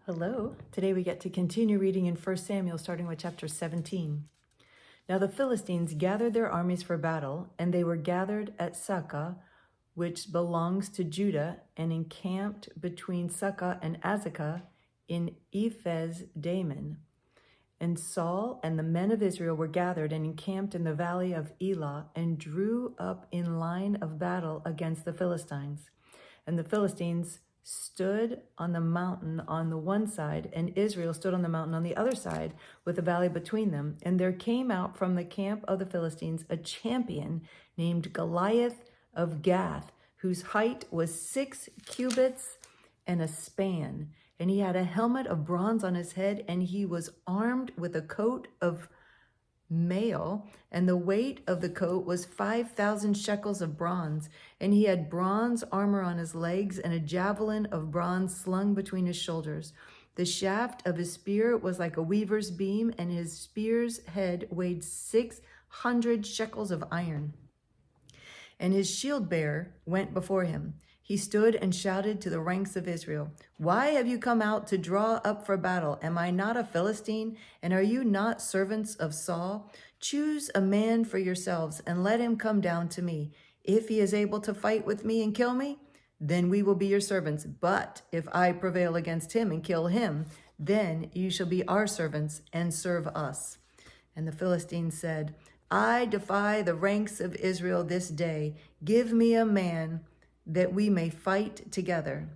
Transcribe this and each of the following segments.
Hello. Today we get to continue reading in 1 Samuel, starting with chapter 17. Now the Philistines gathered their armies for battle, and they were gathered at Succah, which belongs to Judah, and encamped between Succah and Azekah in Ephes Dammim. And Saul and the men of Israel were gathered and encamped in the valley of Elah, and drew up in line of battle against the Philistines. And the Philistines stood on the mountain on the one side, and Israel stood on the mountain on the other side, with a valley between them. And there came out from the camp of the Philistines a champion named Goliath of Gath, whose height was 6 cubits and a span. And he had a helmet of bronze on his head, and he was armed with a coat of mail, and the weight of the coat was 5,000 shekels of bronze. And he had bronze armor on his legs, and a javelin of bronze slung between his shoulders. The shaft of his spear was like a weaver's beam, and his spear's head weighed 600 shekels of iron. And his shield bearer went before him. He stood and shouted to the ranks of Israel, "Why have you come out to draw up for battle? Am I not a Philistine? And are you not servants of Saul? Choose a man for yourselves and let him come down to me. If he is able to fight with me and kill me, then we will be your servants. But if I prevail against him and kill him, then you shall be our servants and serve us." And the Philistines said, "I defy the ranks of Israel this day. Give me a man that we may fight together."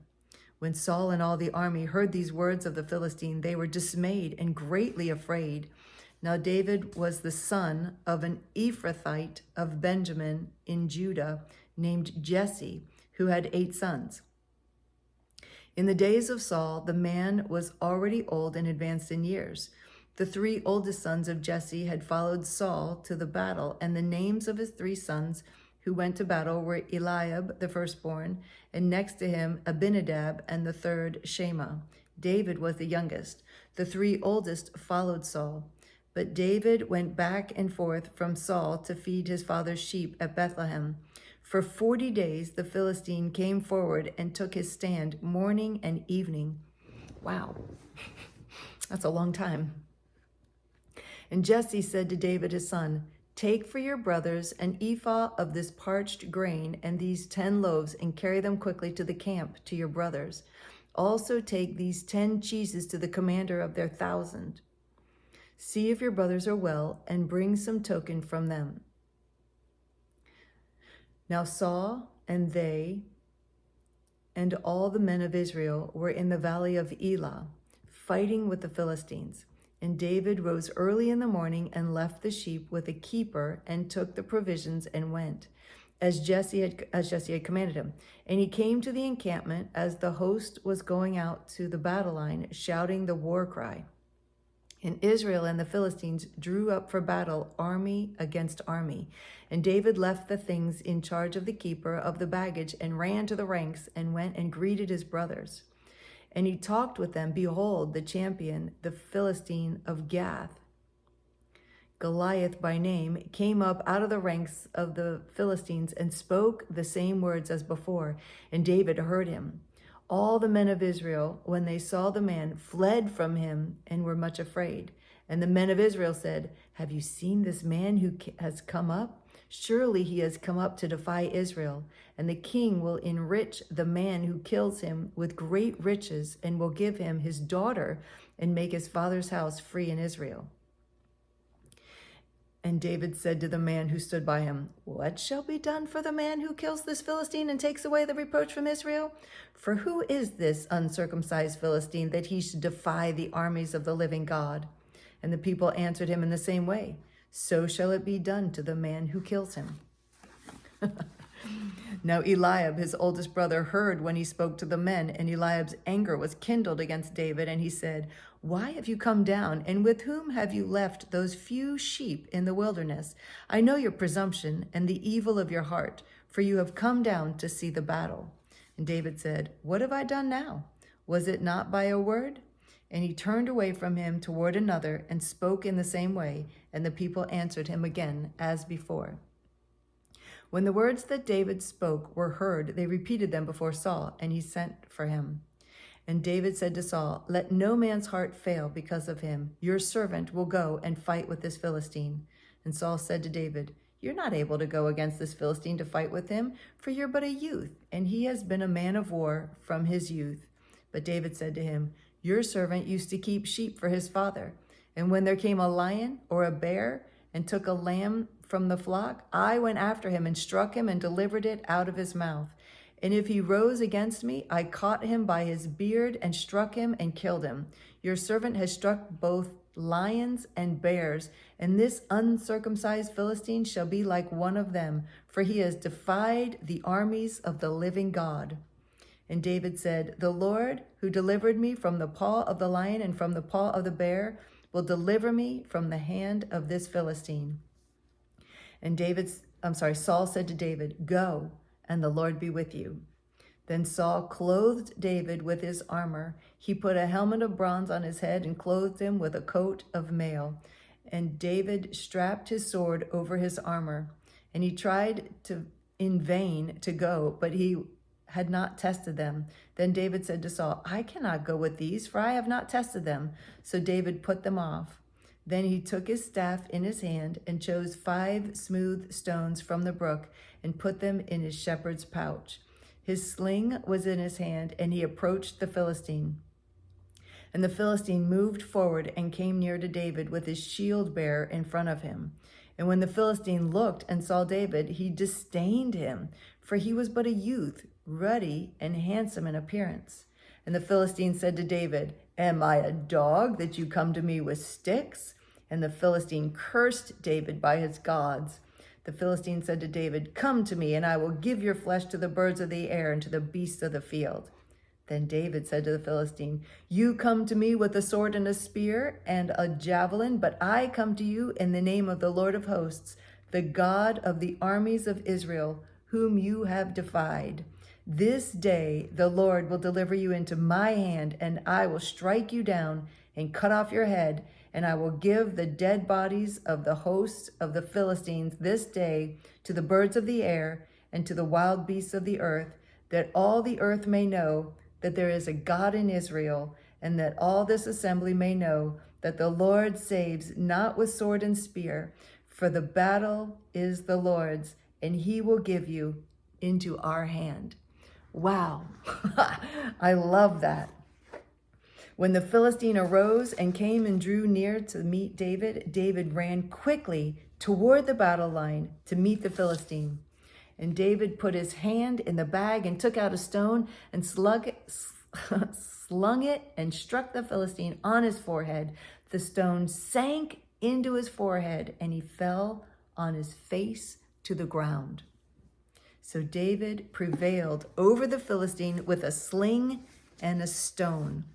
When Saul and all the army heard these words of the Philistine, they were dismayed and greatly afraid. Now David was the son of an Ephrathite of Benjamin in Judah, named Jesse, who had 8 sons. In the days of Saul, the man was already old and advanced in years. The 3 oldest sons of Jesse had followed Saul to the battle, and the names of his 3 sons who went to battle were Eliab, the firstborn, and next to him Abinadab, and the third Shema. David was the youngest. The 3 oldest followed Saul. But David went back and forth from Saul to feed his father's sheep at Bethlehem. For 40 days the Philistine came forward and took his stand morning and evening. Wow, that's a long time. And Jesse said to David his son, "Take for your brothers an ephah of this parched grain and these 10 loaves, and carry them quickly to the camp to your brothers. Also take these 10 cheeses to the commander of their 1,000. See if your brothers are well, and bring some token from them." Now Saul and they and all the men of Israel were in the valley of Elah, fighting with the Philistines. And David rose early in the morning and left the sheep with a keeper, and took the provisions and went, as Jesse had commanded him. And he came to the encampment as the host was going out to the battle line, shouting the war cry. And Israel and the Philistines drew up for battle, army against army. And David left the things in charge of the keeper of the baggage, and ran to the ranks, and went and greeted his brothers. And he talked with them. Behold, the champion, the Philistine of Gath, Goliath by name, came up out of the ranks of the Philistines and spoke the same words as before. And David heard him. All the men of Israel, when they saw the man, fled from him and were much afraid. And the men of Israel said, "Have you seen this man who has come up? Surely he has come up to defy Israel. And the king will enrich the man who kills him with great riches, and will give him his daughter, and make his father's house free in Israel." And David said to the man who stood by him, "What shall be done for the man who kills this Philistine and takes away the reproach from Israel? For who is this uncircumcised Philistine that he should defy the armies of the living God?" And the people answered him in the same way, "So shall it be done to the man who kills him." Now Eliab, his oldest brother, heard when he spoke to the men, and Eliab's anger was kindled against David, and he said, "Why have you come down, and with whom have you left those few sheep in the wilderness? I know your presumption and the evil of your heart, for you have come down to see the battle." And David said, "What have I done now? Was it not by a word?" And he turned away from him toward another, and spoke in the same way, and the people answered him again as before. When the words that David spoke were heard, they repeated them before Saul, and he sent for him. And David said to Saul, "Let no man's heart fail because of him. Your servant will go and fight with this Philistine." And Saul said to David, "You're not able to go against this Philistine to fight with him, for you're but a youth, and he has been a man of war from his youth." But David said to him, "Your servant used to keep sheep for his father. And when there came a lion or a bear and took a lamb from the flock, I went after him and struck him and delivered it out of his mouth. And if he rose against me, I caught him by his beard and struck him and killed him. Your servant has struck both lions and bears, and this uncircumcised Philistine shall be like one of them, for he has defied the armies of the living God." And David said, "The Lord, who delivered me from the paw of the lion and from the paw of the bear, will deliver me from the hand of this Philistine." And Saul said to David, "Go, and the Lord be with you." Then Saul clothed David with his armor. He put a helmet of bronze on his head and clothed him with a coat of mail. And David strapped his sword over his armor. And he tried in vain to go, but he had not tested them. Then David said to Saul, "I cannot go with these, for I have not tested them." So David put them off. Then he took his staff in his hand and chose 5 smooth stones from the brook and put them in his shepherd's pouch. His sling was in his hand, and he approached the Philistine. And the Philistine moved forward and came near to David with his shield bearer in front of him. And when the Philistine looked and saw David, he disdained him, for he was but a youth, ruddy and handsome in appearance. And the Philistine said to David, "Am I a dog that you come to me with sticks?" And the Philistine cursed David by his gods. The Philistine said to David, "Come to me, and I will give your flesh to the birds of the air and to the beasts of the field." Then David said to the Philistine, "You come to me with a sword and a spear and a javelin, but I come to you in the name of the Lord of hosts, the God of the armies of Israel, whom you have defied. This day the Lord will deliver you into my hand, and I will strike you down and cut off your head, and I will give the dead bodies of the hosts of the Philistines this day to the birds of the air and to the wild beasts of the earth, that all the earth may know that there is a God in Israel, and that all this assembly may know that the Lord saves not with sword and spear, for the battle is the Lord's, and he will give you into our hand." Wow. I love that. When the Philistine arose and came and drew near to meet David, David ran quickly toward the battle line to meet the Philistine. And David put his hand in the bag and took out a stone and slung it and struck the Philistine on his forehead. The stone sank into his forehead, and he fell on his face to the ground. So David prevailed over the Philistine with a sling and a stone,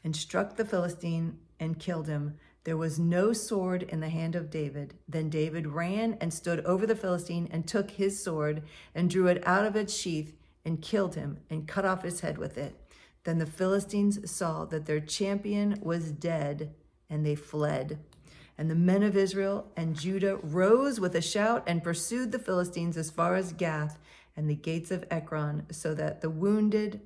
and struck the Philistine and killed him. There was no sword in the hand of David. Then David ran and stood over the Philistine and took his sword and drew it out of its sheath and killed him and cut off his head with it. Then the Philistines saw that their champion was dead, and they fled. And the men of Israel and Judah rose with a shout and pursued the Philistines as far as Gath and the gates of Ekron, so that the wounded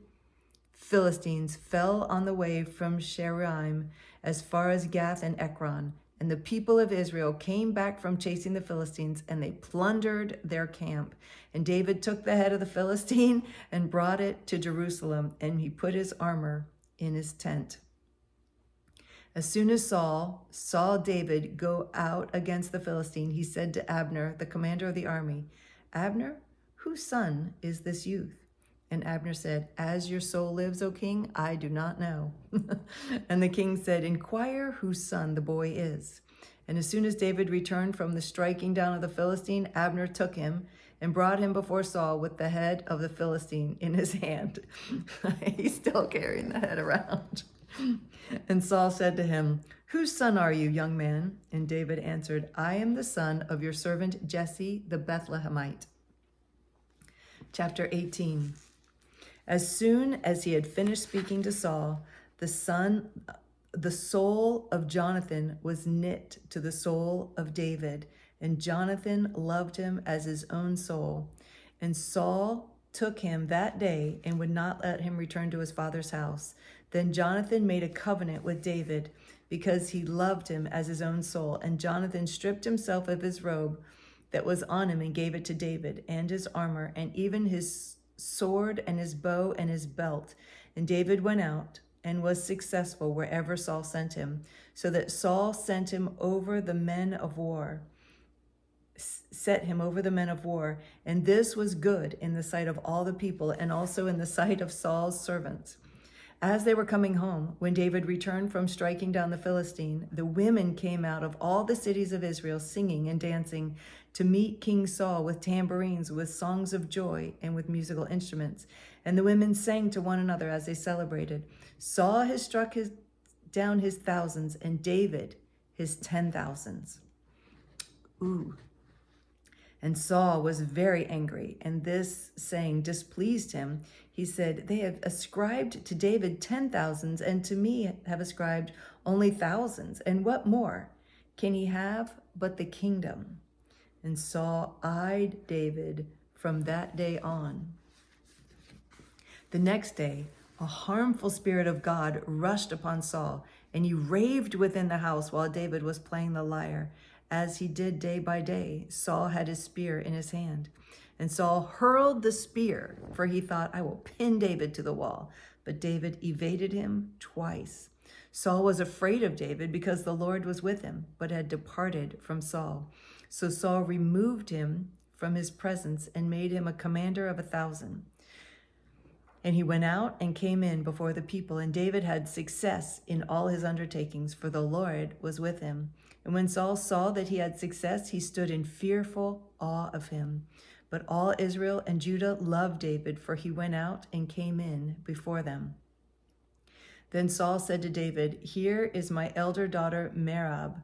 Philistines fell on the way from Sheraim as far as Gath and Ekron. And the people of Israel came back from chasing the Philistines, and they plundered their camp. And David took the head of the Philistine and brought it to Jerusalem, and he put his armor in his tent. As soon as Saul saw David go out against the Philistine, he said to Abner, the commander of the army, "Abner, whose son is this youth?" And Abner said, "As your soul lives, O king, I do not know." And the king said, "Inquire whose son the boy is." And as soon as David returned from the striking down of the Philistine, Abner took him and brought him before Saul with the head of the Philistine in his hand. He's still carrying the head around. And Saul said to him, "Whose son are you, young man?" And David answered, "I am the son of your servant Jesse the Bethlehemite." Chapter 18. As soon as he had finished speaking to Saul, the soul of Jonathan was knit to the soul of David, and Jonathan loved him as his own soul. And Saul took him that day and would not let him return to his father's house. Then Jonathan made a covenant with David because he loved him as his own soul. And Jonathan stripped himself of his robe that was on him and gave it to David, and his armor, and even his sword and his bow and his belt. And David went out and was successful wherever Saul sent him, so that Saul sent him over the men of war. Set him over the men of war, and this was good in the sight of all the people, and also in the sight of Saul's servants. As they were coming home, when David returned from striking down the Philistine, the women came out of all the cities of Israel singing and dancing to meet King Saul with tambourines, with songs of joy, and with musical instruments. And the women sang to one another as they celebrated. Saul has struck down his thousands, and David his 10,000s. Ooh. And Saul was very angry, and this saying displeased him. He said, "They have ascribed to David 10,000s, and to me have ascribed only thousands. And what more can he have but the kingdom?" And Saul eyed David from that day on. The next day, a harmful spirit of God rushed upon Saul, and he raved within the house while David was playing the lyre. As he did day by day, Saul had his spear in his hand. And Saul hurled the spear, for he thought, "I will pin David to the wall." But David evaded him twice. Saul was afraid of David because the Lord was with him, but had departed from Saul. So Saul removed him from his presence and made him a commander of 1,000. And he went out and came in before the people, and David had success in all his undertakings, for the Lord was with him. And when Saul saw that he had success, he stood in fearful awe of him. But all Israel and Judah loved David, for he went out and came in before them. Then Saul said to David, "Here is my elder daughter Merab.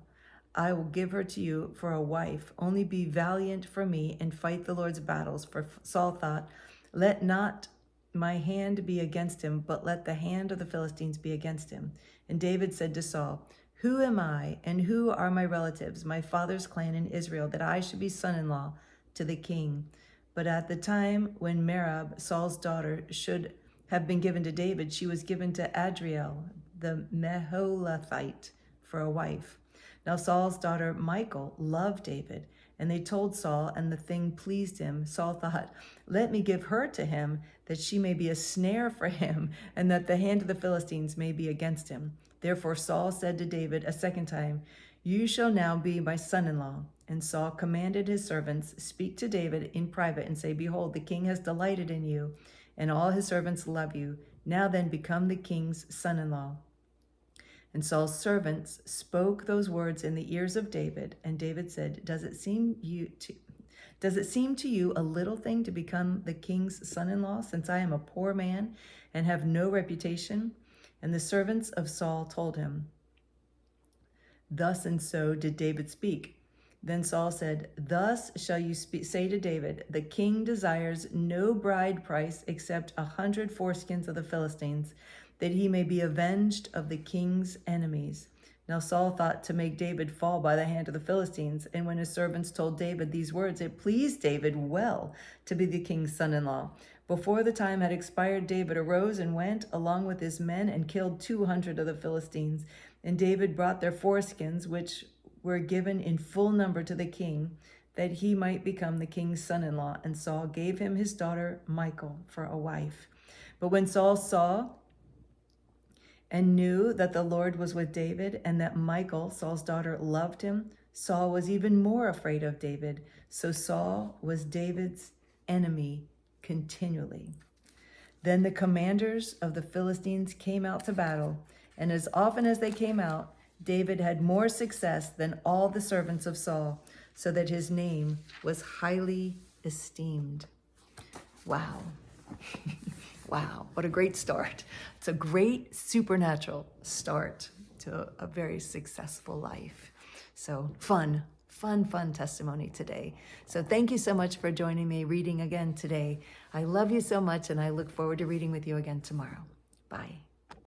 I will give her to you for a wife. Only be valiant for me and fight the Lord's battles." For Saul thought, "Let not my hand be against him, but let the hand of the Philistines be against him." And David said to Saul, "Who am I, and who are my relatives, my father's clan in Israel, that I should be son-in-law to the king?" But at the time when Merab, Saul's daughter, should have been given to David, she was given to Adriel, the Meholathite, for a wife. Now Saul's daughter Michal loved David, and they told Saul, and the thing pleased him. Saul thought, "Let me give her to him, that she may be a snare for him, and that the hand of the Philistines may be against him." Therefore Saul said to David a second time, "You shall now be my son-in-law." And Saul commanded his servants, "Speak to David in private and say, 'Behold, the king has delighted in you, and all his servants love you. Now then, become the king's son-in-law.'" And Saul's servants spoke those words in the ears of David, and David said, Does it seem to you a little thing to become the king's son-in-law, since I am a poor man and have no reputation?" And the servants of Saul told him. Thus and so did David speak. Then Saul said, "Thus shall you say to David, the king desires no bride price except 100 foreskins of the Philistines, that he may be avenged of the king's enemies." Now Saul thought to make David fall by the hand of the Philistines. And when his servants told David these words, it pleased David well to be the king's son-in-law. Before the time had expired, David arose and went along with his men and killed 200 of the Philistines. And David brought their foreskins, which were given in full number to the king, that he might become the king's son-in-law. And Saul gave him his daughter Michal for a wife. But when Saul saw and knew that the Lord was with David, and that Michal, Saul's daughter, loved him, Saul was even more afraid of David. So Saul was David's enemy continually. Then the commanders of the Philistines came out to battle, and as often as they came out, David had more success than all the servants of Saul, so that his name was highly esteemed. Wow. Wow, what a great start. It's a great supernatural start to a very successful life. So fun testimony today. So thank you so much for joining me reading again today. I love you so much, and I look forward to reading with you again tomorrow. Bye.